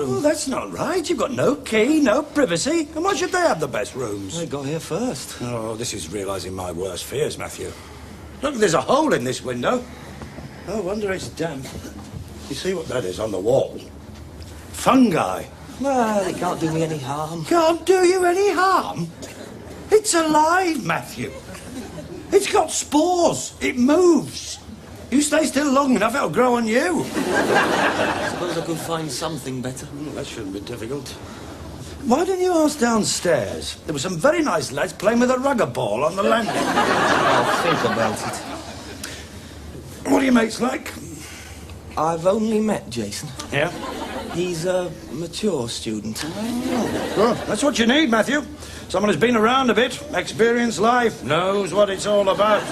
room. Oh, that's not right. You've got no key, no privacy. And why should they have the best rooms? They got here first. Oh, this is realising my worst fears, Matthew. Look, there's a hole in this window. No wonder it's damp. You see what that is on the wall? Fungi. Well, it can't do me any harm. Can't do you any harm? It's alive, Matthew. It's got spores. It moves. You stay still long enough, it'll grow on you. I suppose I could find something better. That shouldn't be difficult. Why didn't you ask downstairs? There were some very nice lads playing with a rugger ball on the landing. I'll think about it. What are your mates like? I've only met Jason. Yeah? He's a mature student. Well, that's what you need, Matthew. Someone who's been around a bit, experienced life, knows what it's all about.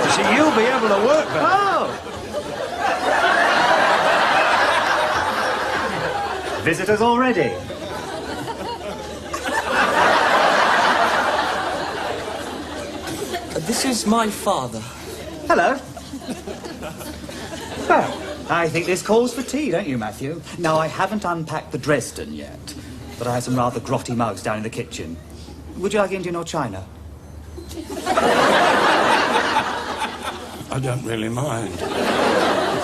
You see, you'll be able to work better. Oh! Visitors already. This is my father. Hello. Well, I think this calls for tea, don't you, Matthew? Now, I haven't unpacked the Dresden yet, but I have some rather grotty mugs down in the kitchen. Would you like Indian or China? I don't really mind.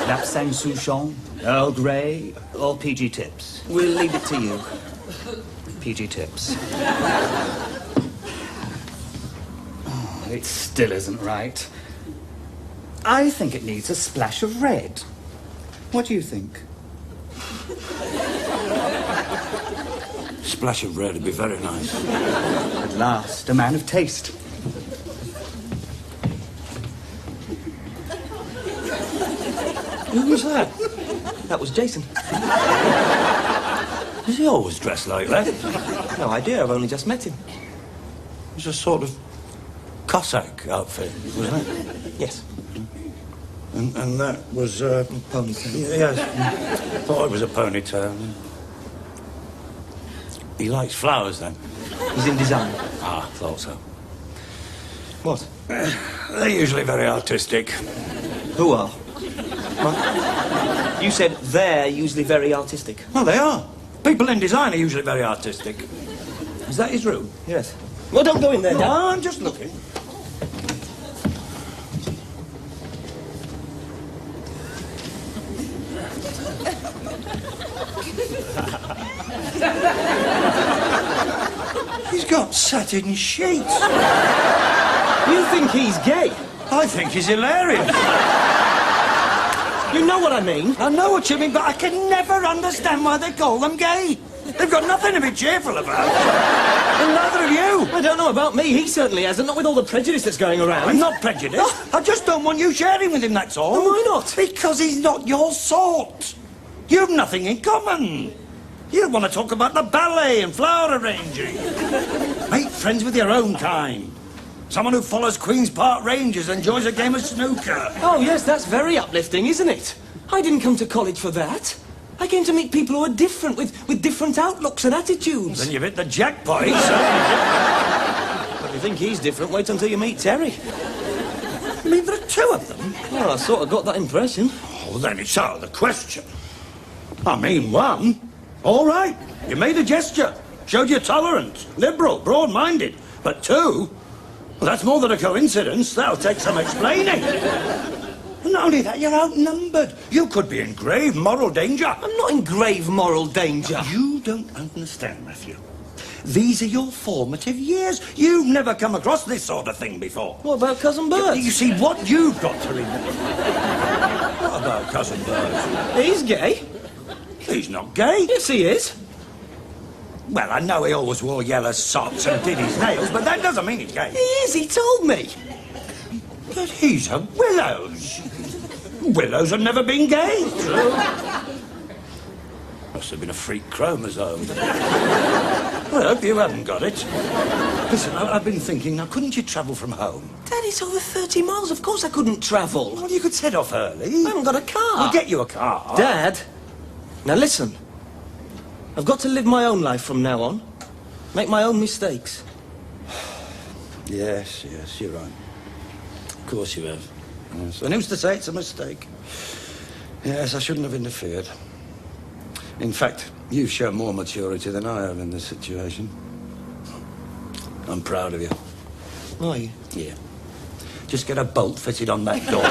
Lapsang Souchong, Earl Grey, or PG Tips? We'll leave it to you. PG Tips. Oh, it still isn't right. I think it needs a splash of red. What do you think? Splash of red would be very nice. At last, a man of taste. Who was that? That was Jason. Is he always dressed like that? No idea, I've only just met him. It was a sort of Cossack outfit, wasn't it? Yes. And that was, Ponytail. Yes. Thought it was a ponytail. He likes flowers, then? He's in design. Ah, thought so. What? They're usually very artistic. Who are? What? You said they're usually very artistic. Well, they are. People in design are usually very artistic. Is that his room? Yes. Well, don't go in there, No, Dad. I'm just looking. He's got satin sheets. You think he's gay? I think he's hilarious. You know what I mean? I know what you mean, but I can never understand why they call them gay. They've got nothing to be cheerful about. And neither have you. I don't know about me. He certainly hasn't, not with all the prejudice that's going around. I'm not prejudiced. I just don't want you sharing with him, that's all. And why not? Because he's not your sort. You've nothing in common. You want to talk about the ballet and flower arranging. Make friends with your own kind. Someone who follows Queen's Park Rangers and enjoys a game of snooker. Oh, yes, that's very uplifting, isn't it? I didn't come to college for that. I came to meet people who are different, with different outlooks and attitudes. Then you've hit the jackpot. If you think he's different, wait until you meet Terry. You mean there are two of them? Well, I sort of got that impression. Oh, then it's out of the question. I mean, one. All right, you made a gesture. Showed your tolerance. Liberal, broad-minded. But two? Well, that's more than a coincidence. That'll take some explaining. And not only that, you're outnumbered. You could be in grave moral danger. I'm not in grave moral danger. You don't understand, Matthew. These are your formative years. You've never come across this sort of thing before. What about Cousin Bert? You see, what you've got to remember... What about Cousin Bert? He's gay. He's not gay. Yes, he is. Well, I know he always wore yellow socks and did his nails, but that doesn't mean he's gay. He is, he told me. But he's a Willows. Willows have never been gay. Must have been a freak chromosome. Well, I hope you haven't got it. Listen, I've been thinking, now, couldn't you travel from home? Dad, it's over 30 miles. Of course I couldn't travel. Well, you could set off early. I haven't got a car. We'll get you a car. Dad, now listen. I've got to live my own life from now on. Make my own mistakes. Yes, you're right. Of course you have. Yes. And who's to say it's a mistake? Yes, I shouldn't have interfered. In fact, you've shown more maturity than I have in this situation. I'm proud of you. Are you? Yeah. Just get a bolt fitted on that door.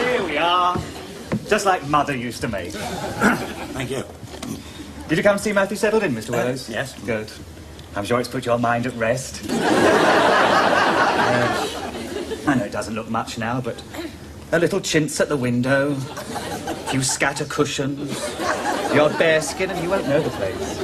Here we are. Just like Mother used to make. Thank you. Did you come to see Matthew settled in, Mr. Willows? Yes. Good. I'm sure it's put your mind at rest. I know it doesn't look much now, but a little chintz at the window, a few scatter cushions, the odd bearskin, and you won't know the place.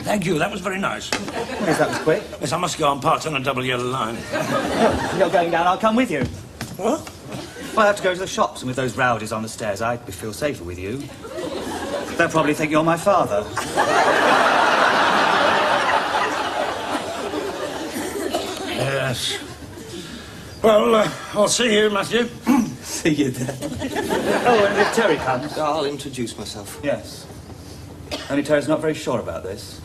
Thank you, that was very nice. Yes, that was quick. Yes, I must go on part on a double yellow line. Oh, you're going down, I'll come with you. What? Well, I have to go to the shops, and with those rowdies on the stairs, I'd feel safer with you. They'll probably think you're my father. Yes. Well, I'll see you, Matthew. See you then. Oh, and if Terry comes... I'll introduce myself. Yes. Only Terry's not very sure about this.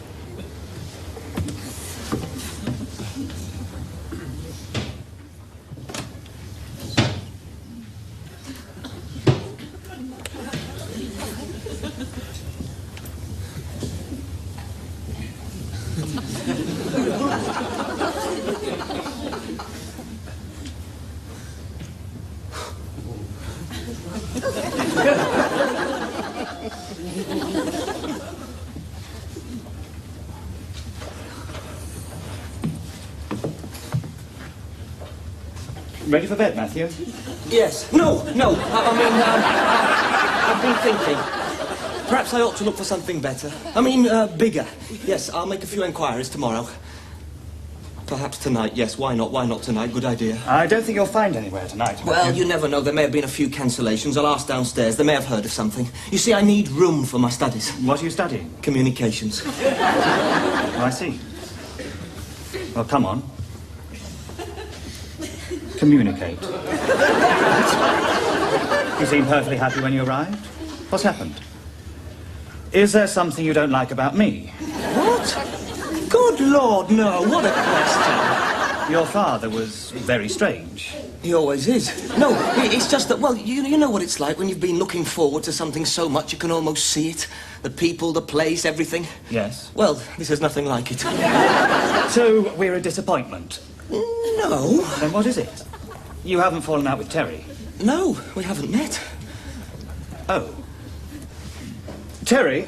Ready for bed, Matthew? Yes. No. I've been thinking. Perhaps I ought to look for something better. Bigger. Yes, I'll make a few inquiries tomorrow. Perhaps tonight, yes. Why not? Why not tonight? Good idea. I don't think you'll find anywhere tonight, Matthew. Well, you never know. There may have been a few cancellations. I'll ask downstairs. They may have heard of something. You see, I need room for my studies. What are you studying? Communications. Oh, I see. Well, come on. Communicate. You seemed perfectly happy when you arrived. What's happened? Is there something you don't like about me? What? Good Lord, no. What a question. Your father was very strange. He always is. No, it's just that, well, you know what it's like when you've been looking forward to something so much you can almost see it. The people, the place, everything. Yes. Well, this is nothing like it. So, we're a disappointment? No. Then what is it? You haven't fallen out with Terry? No, we haven't met. Oh. Terry?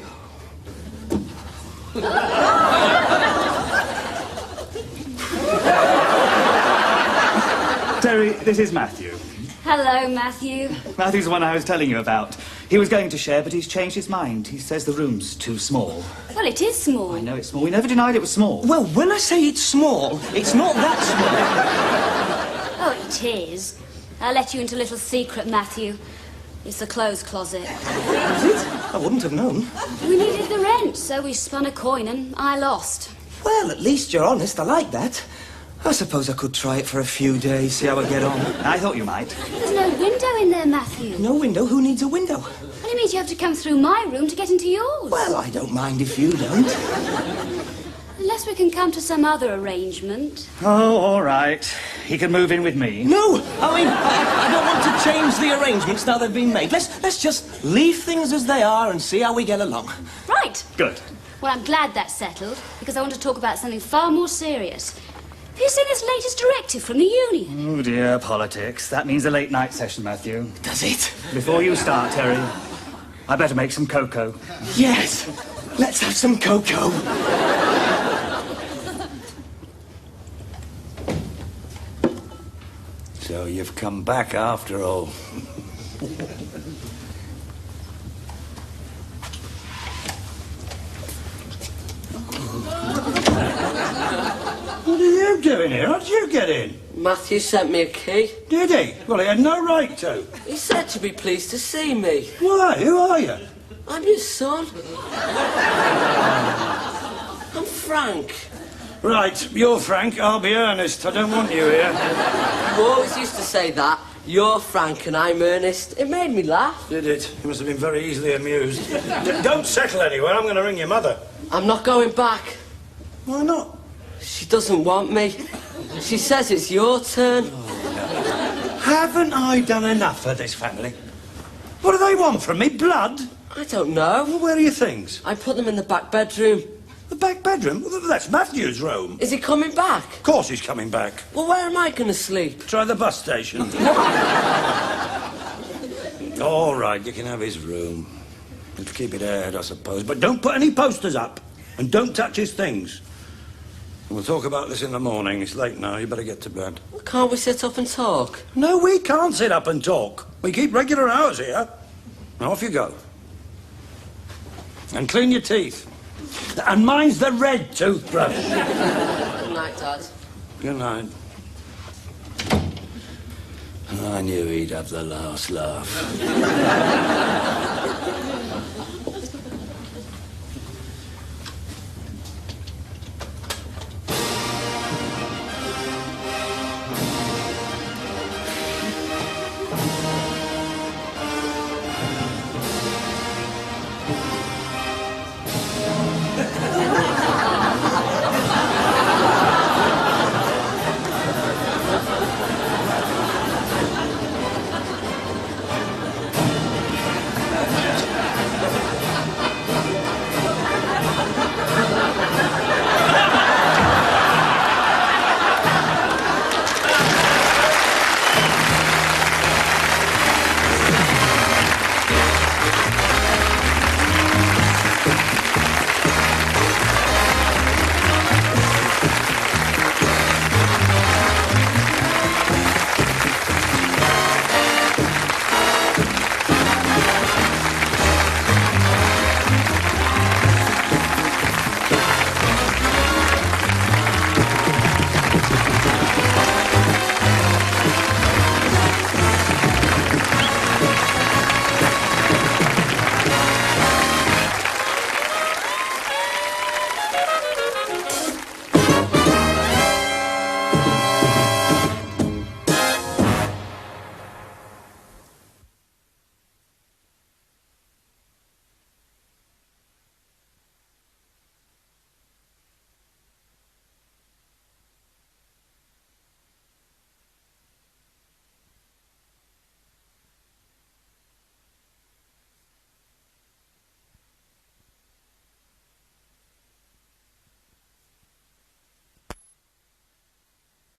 Terry, this is Matthew. Hello, Matthew. Matthew's the one I was telling you about. He was going to share, but he's changed his mind. He says the room's too small. Well, it is small. I know it's small. We never denied it was small. Well, when I say it's small, it's not that Oh, it is. I'll let you into a little secret, Matthew. It's the clothes closet. small. Is it? I wouldn't have known. We needed the rent, so we spun a coin and I lost. Well, at least you're honest. I like that. I suppose I could try it for a few days, see how I get on. I thought you might. There's no window in there, Matthew. No window? Who needs a window? Well, it means you have to come through my room to get into yours. Well, I don't mind if you don't. Unless we can come to some other arrangement. Oh, all right. He can move in with me. No! I don't want to change the arrangements now they've been made. Let's just leave things as they are and see how we get along. Right. Good. Well, I'm glad that's settled, because I want to talk about something far more serious. Have you seen this latest directive from the union? Oh, dear, politics. That means a late night session, Matthew. Does it? Before you start, Terry, I better make some cocoa. Yes. Let's have some cocoa. So you've come back after all. What are you doing here? How did you get in? Matthew sent me a key. Did he? Well, he had no right to. He said to be pleased to see me. Why? Who are you? I'm his son. I'm Frank. Right, you're Frank, I'll be Ernest. I don't want you here. You always used to say that. You're Frank and I'm Ernest. It made me laugh. Did it? You must have been very easily amused. Don't settle anywhere, I'm going to ring your mother. I'm not going back. Why not? She doesn't want me. She says it's your turn. Haven't I done enough for this family? What do they want from me? Blood? I don't know. Well, where are your things? I put them in the back bedroom. The back bedroom? Well, that's Matthew's room. Is he coming back? Of course he's coming back. Well, where am I going to sleep? Try the bus station. All right, you can have his room. And to keep it aired, I suppose. But don't put any posters up. And don't touch his things. We'll talk about this in the morning. It's late now. You better get to bed. Well, can't we sit up and talk? No, we can't sit up and talk. We keep regular hours here. Now, off you go. And clean your teeth. And mine's the red toothbrush. Good night, Dad. Good night. I knew he'd have the last laugh.